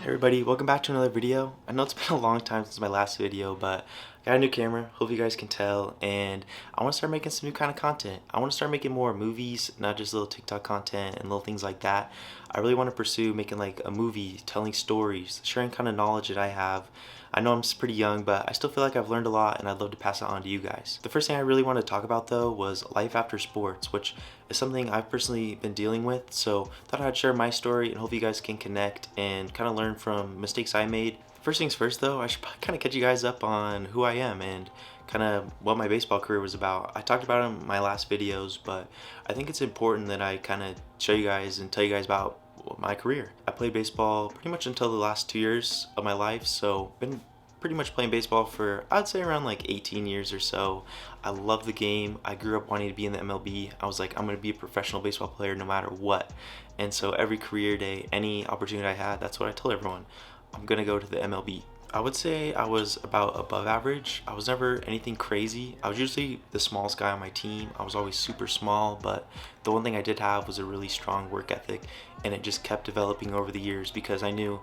Hey everybody, welcome back to another video. I know it's been a long time since my last video, but I got a new camera, hope you guys can tell, and I want to start making some new kind of content. I want to start making more movies, not just little TikTok content and little things like that. I really want to pursue making like a movie, telling stories, sharing kind of knowledge that I have. I know I'm pretty young, but I still feel like I've learned a lot and I'd love to pass it on to you guys. The first thing I really want to talk about though was life after sports, which is something I've personally been dealing with, so thought I'd share my story and hope you guys can connect and kind of learn from mistakes I made. First things first though, I should kind of catch you guys up on who I am and kind of what my baseball career was about. I talked about it in my last videos, but I think it's important that I kind of show you guys and tell you guys about my career. I played baseball pretty much until the last 2 years of my life, so been pretty much playing baseball for I'd say around like 18 years or so. I love the game. I grew up wanting to be in the MLB. I was like, I'm gonna be a professional baseball player no matter what. And so every career day, any opportunity I had, that's what I told everyone. I'm gonna go to the MLB. I would say I was about above average. I was never anything crazy. I was usually the smallest guy on my team. I was always super small, but the one thing I did have was a really strong work ethic, and it just kept developing over the years because I knew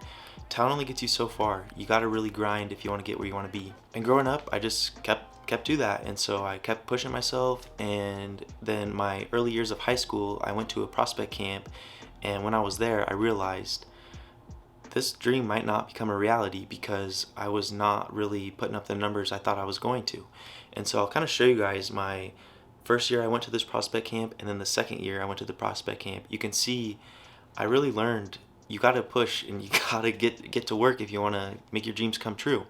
talent only gets you so far. You gotta really grind if you wanna get where you wanna be. And growing up, I just kept do that, and so I kept pushing myself. And then my early years of high school, I went to a prospect camp, and when I was there, I realized this dream might not become a reality because I was not really putting up the numbers I thought I was going to. And so I'll kind of show you guys my first year I went to this prospect camp, and then the second year I went to the prospect camp. You can see I really learned you got to push and you got to get to work if you want to make your dreams come true.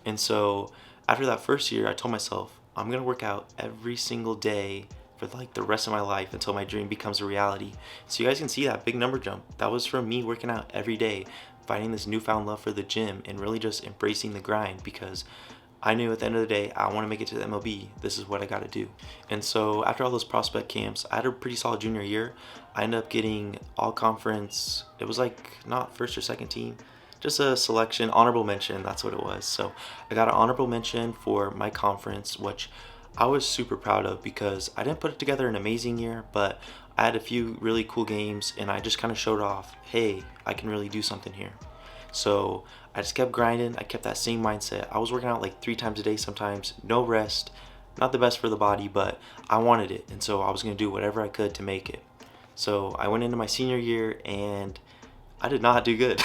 And so after that first year, I told myself I'm going to work out every single day for like the rest of my life until my dream becomes a reality. So you guys can see that big number jump. That was from me working out every day, finding this newfound love for the gym and really just embracing the grind because I knew at the end of the day, I want to make it to the MLB. This is what I got to do. And so after all those prospect camps, I had a pretty solid junior year. I ended up getting all conference. It was like not first or second team, just a selection, honorable mention. That's what it was. So I got an honorable mention for my conference, which I was super proud of because I didn't put it together an amazing year, but I had a few really cool games and I just kind of showed off, hey, I can really do something here. So I just kept grinding. I kept that same mindset. I was working out like 3 times a day sometimes, no rest. Not the best for the body, but I wanted it. And so I was going to do whatever I could to make it. So I went into my senior year and I did not do good.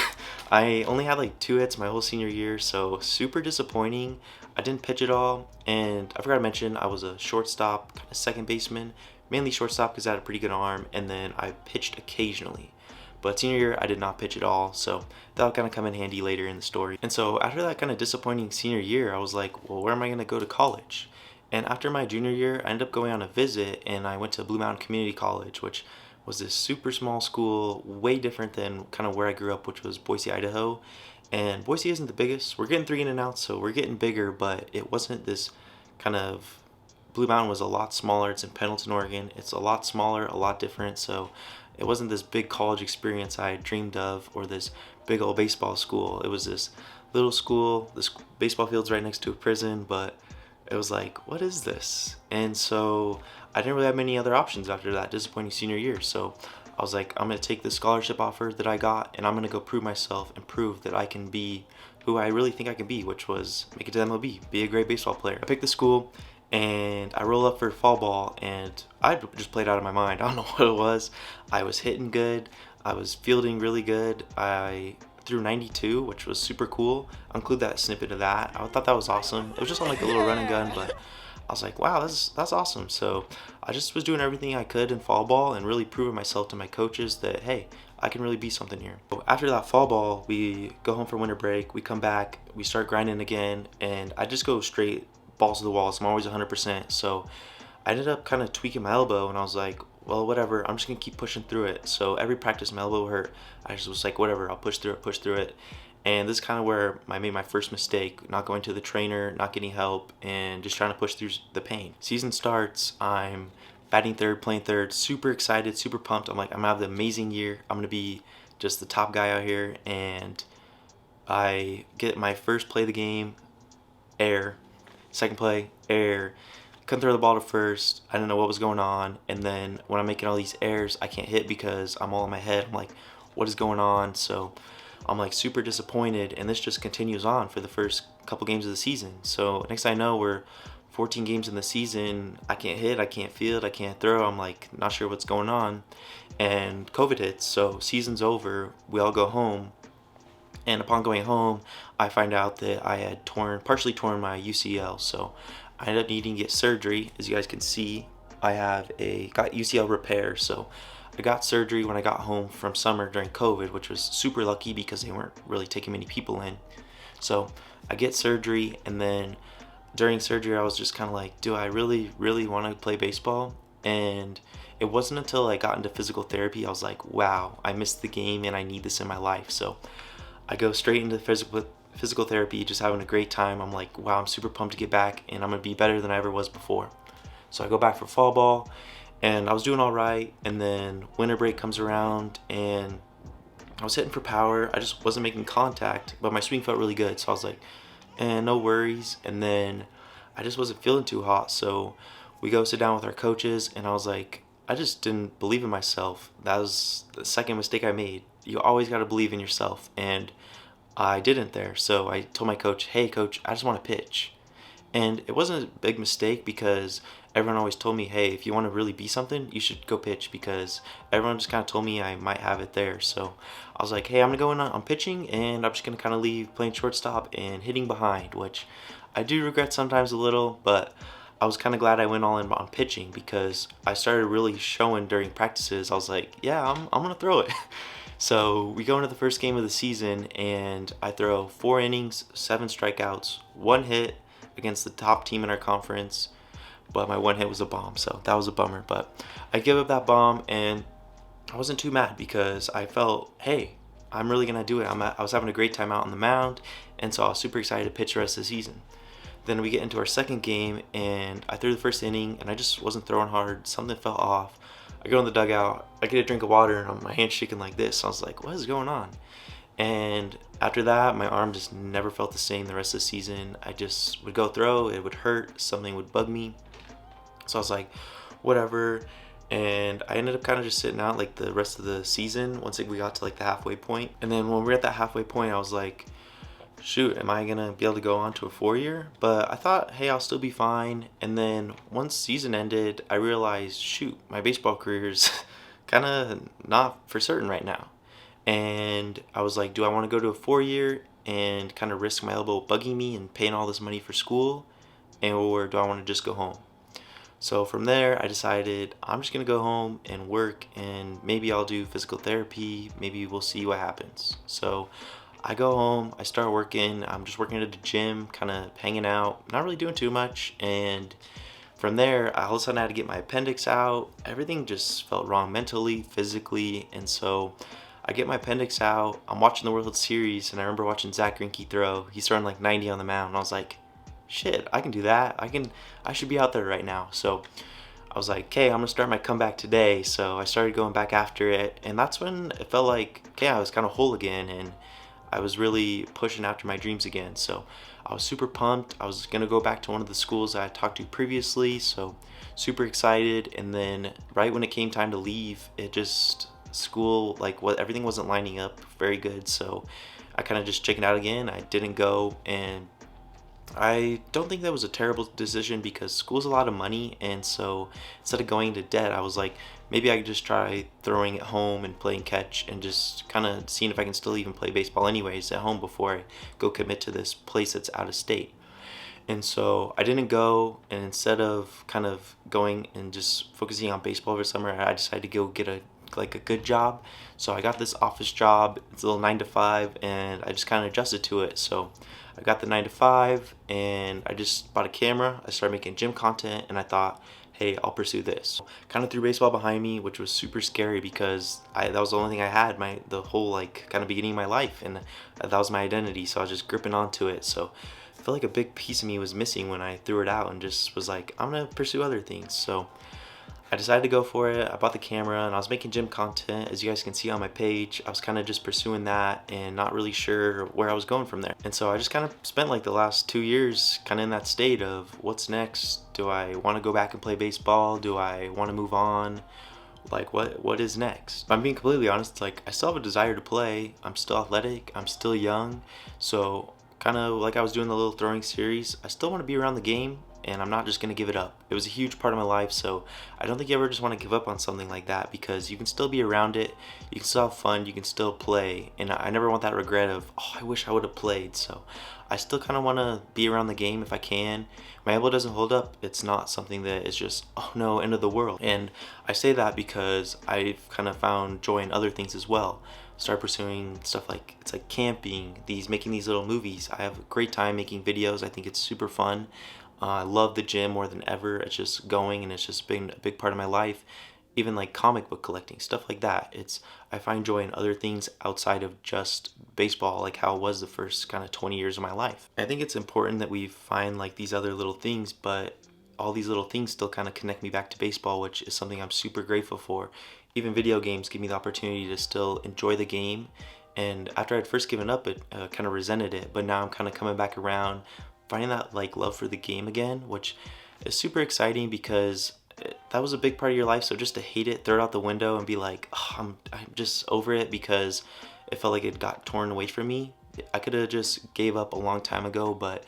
I only had like 2 hits my whole senior year, so super disappointing. I didn't pitch at all, and I forgot to mention I was a shortstop, kind of second baseman, mainly shortstop because I had a pretty good arm, and then I pitched occasionally. But senior year, I did not pitch at all, so that'll kind of come in handy later in the story. And so after that kind of disappointing senior year, I was like, well, where am I going to go to college? And after my junior year, I ended up going on a visit, and I went to Blue Mountain Community College, which was this super small school, way different than kind of where I grew up, which was Boise, Idaho. And Boise isn't the biggest. We're getting 3 in and outs, so we're getting bigger, but it wasn't this kind of. Blue Mountain was a lot smaller. It's in Pendleton, Oregon. It's a lot smaller, a lot different. So it wasn't this big college experience I dreamed of or this big old baseball school. It was this little school. This baseball field's right next to a prison, but it was like, what is this? And so I didn't really have many other options after that disappointing senior year. So I was like, I'm going to take this scholarship offer that I got and I'm going to go prove myself and prove that I can be who I really think I can be, which was make it to the MLB, be a great baseball player. I picked the school and I roll up for fall ball and I just played out of my mind. I don't know what it was. I was hitting good. I was fielding really good. I threw 92, which was super cool. I'll include that snippet of that. I thought that was awesome. It was just on like a little run and gun, but I was like, wow, that's awesome. So I just was doing everything I could in fall ball and really proving myself to my coaches that, hey, I can really be something here. So after that fall ball, we go home for winter break. We come back, we start grinding again, and I just go straight balls to the walls. I'm always 100%. So I ended up kind of tweaking my elbow, and I was like, well, whatever, I'm just gonna keep pushing through it. So every practice my elbow hurt. I just was like, whatever, I'll push through it. And this is kind of where I made my first mistake, not going to the trainer, not getting help, and just trying to push through the pain. Season starts, I'm batting third, playing third, super excited, super pumped. I'm like, I'm gonna have the amazing year. I'm gonna be just the top guy out here. And I get my first play of the game, air. Second play, air. Couldn't throw the ball to first. I didn't know what was going on. And then when I'm making all these errors, I can't hit because I'm all in my head. I'm like, what is going on? So I'm like super disappointed, and this just continues on for the first couple games of the season. So next I know, we're 14 games in the season. I can't hit, I can't field, I can't throw. I'm like not sure what's going on, and COVID hits. So season's over. We all go home, and upon going home, I find out that I had partially torn my UCL. So I ended up needing to get surgery. As you guys can see, I have got UCL repair. So I got surgery when I got home from summer during COVID, which was super lucky because they weren't really taking many people in. So I get surgery, and then during surgery I was just kind of like, do I really want to play baseball? And it wasn't until I got into physical therapy I was like, wow, I missed the game and I need this in my life. So I go straight into physical therapy, just having a great time. I'm like, wow, I'm super pumped to get back, and I'm gonna be better than I ever was before. So I go back for fall ball, and I was doing all right, and then winter break comes around, and I was hitting for power. I just wasn't making contact, but my swing felt really good. So I was like, no worries. And then I just wasn't feeling too hot. So we go sit down with our coaches, and I was like, I just didn't believe in myself. That was the second mistake I made. You always got to believe in yourself, and I didn't there. So I told my coach, hey coach, I just want to pitch. And it wasn't a big mistake because everyone always told me, hey, if you want to really be something, you should go pitch, because everyone just kind of told me I might have it there. So I was like, hey, I'm going to go in on pitching, and I'm just going to kind of leave playing shortstop and hitting behind, which I do regret sometimes a little, but I was kind of glad I went all in on pitching because I started really showing during practices. I was like, yeah, I'm going to throw it. So we go into the first game of the season, and I throw 4 innings, 7 strikeouts, 1 hit against the top team in our conference, but my 1 hit was a bomb, so that was a bummer. But I give up that bomb, and I wasn't too mad because I felt, hey, I'm really gonna do it. I was having a great time out on the mound, and so I was super excited to pitch the rest of the season. Then we get into our second game, and I threw the first inning, and I just wasn't throwing hard. Something fell off. I go in the dugout, I get a drink of water, and my hand's shaking like this. So I was like, what is going on? And after that, my arm just never felt the same the rest of the season. I just would go throw, it would hurt, something would bug me. So I was like, whatever. And I ended up kind of just sitting out like the rest of the season once we got to like the halfway point. And then when we were at that halfway point, I was like, shoot, am I gonna be able to go on to a 4-year? But I thought, hey, I'll still be fine. And then once season ended, I realized, shoot, my baseball career is kind of not for certain right now. And I was like, do I want to go to a 4-year and kind of risk my elbow bugging me and paying all this money for school, or do I want to just go home? So from there, I decided I'm just gonna go home and work, and maybe I'll do physical therapy. Maybe we'll see what happens. So I go home, I start working. I'm just working at the gym, kind of hanging out, not really doing too much. And from there, all of a sudden I had to get my appendix out. Everything just felt wrong mentally, physically. And so I get my appendix out. I'm watching the World Series, and I remember watching Zach Greinke throw. He's throwing like 90 on the mound, and I was like, shit, I can do that. I should be out there right now. So I was like, okay, I'm gonna start my comeback today. So I started going back after it, and that's when it felt like, okay, I was kind of whole again, and I was really pushing after my dreams again. So I was super pumped. I was gonna go back to one of the schools I had talked to previously, so super excited. And then right when it came time to leave, it just, school, like, what, everything wasn't lining up very good. So I kind of just chickened out again. I didn't go, and I don't think that was a terrible decision because school's a lot of money, and so instead of going into debt, I was like, maybe I could just try throwing at home and playing catch and just kind of seeing if I can still even play baseball anyways at home before I go commit to this place that's out of state. And so I didn't go, and instead of kind of going and just focusing on baseball over summer, I decided to go get a good job. So I got this office job. It's a little 9 to 5, and I just kind of adjusted to it. So I got the 9 to 5, and I just bought a camera. I started making gym content, and I thought, hey, I'll pursue this. Kind of threw baseball behind me, which was super scary because that was the only thing I had the whole like kind of beginning of my life, and that was my identity. So I was just gripping onto it. So I felt like a big piece of me was missing when I threw it out and just was like, I'm gonna pursue other things. So I decided to go for it. I bought the camera, and I was making gym content. As you guys can see on my page, I was kind of just pursuing that and not really sure where I was going from there. And so I just kind of spent like the last 2 years kind of in that state of what's next. Do I want to go back and play baseball? Do I want to move on? like what is next? If I'm being completely honest, it's like I still have a desire to play. I'm still athletic, I'm still young, so kind of like I was doing the little throwing series, I still want to be around the game, and I'm not just going to give it up. It was a huge part of my life, so I don't think you ever just want to give up on something like that, because you can still be around it, you can still have fun, you can still play, and I never want that regret of, oh, I wish I would have played. So I still kind of want to be around the game if I can. My elbow doesn't hold up, it's not something that is just, oh no, end of the world. And I say that because I've kind of found joy in other things as well. Start pursuing stuff like, it's like camping, making these little movies. I have a great time making videos. I think it's super fun. I love the gym more than ever. It's just going, and it's just been a big part of my life. Even like comic book collecting, stuff like that. I find joy in other things outside of just baseball, like how it was the first kind of 20 years of my life. I think it's important that we find like these other little things, but all these little things still kind of connect me back to baseball, which is something I'm super grateful for. Even video games give me the opportunity to still enjoy the game. And after I'd first given up it, kind of resented it, but now I'm kind of coming back around, finding that like love for the game again, which is super exciting because that was a big part of your life. So just to hate it, throw it out the window and be like, oh, I'm just over it because it felt like it got torn away from me. I could have just gave up a long time ago, but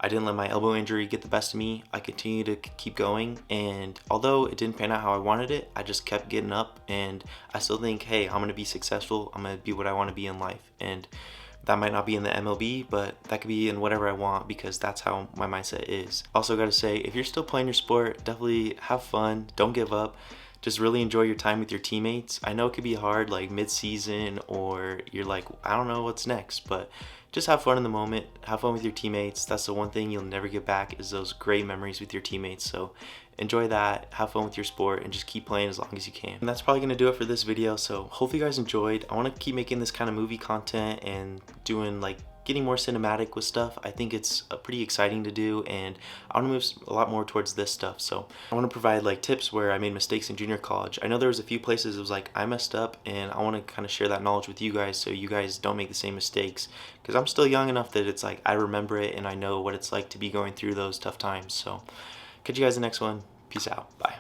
I didn't let my elbow injury get the best of me. I continued to keep going, and although it didn't pan out how I wanted it, I just kept getting up, and I still think, hey, I'm gonna be successful. I'm gonna be what I want to be in life, and that might not be in the MLB, but that could be in whatever I want, because that's how my mindset is. Also gotta say, if you're still playing your sport, definitely have fun, don't give up. Just really enjoy your time with your teammates. I know it could be hard like mid-season, or you're like, I don't know what's next, but just have fun in the moment, have fun with your teammates. That's the one thing you'll never get back, is those great memories with your teammates. So enjoy that, have fun with your sport, and just keep playing as long as you can. And that's probably gonna do it for this video, so hopefully you guys enjoyed. I wanna keep making this kind of movie content and doing like getting more cinematic with stuff. I think it's pretty exciting to do, and I want to move a lot more towards this stuff. So I want to provide like tips where I made mistakes in junior college. I know there was a few places it was like I messed up, and I want to kind of share that knowledge with you guys so you guys don't make the same mistakes, because I'm still young enough that it's like I remember it and I know what it's like to be going through those tough times. So catch you guys in the next one. Peace out. Bye.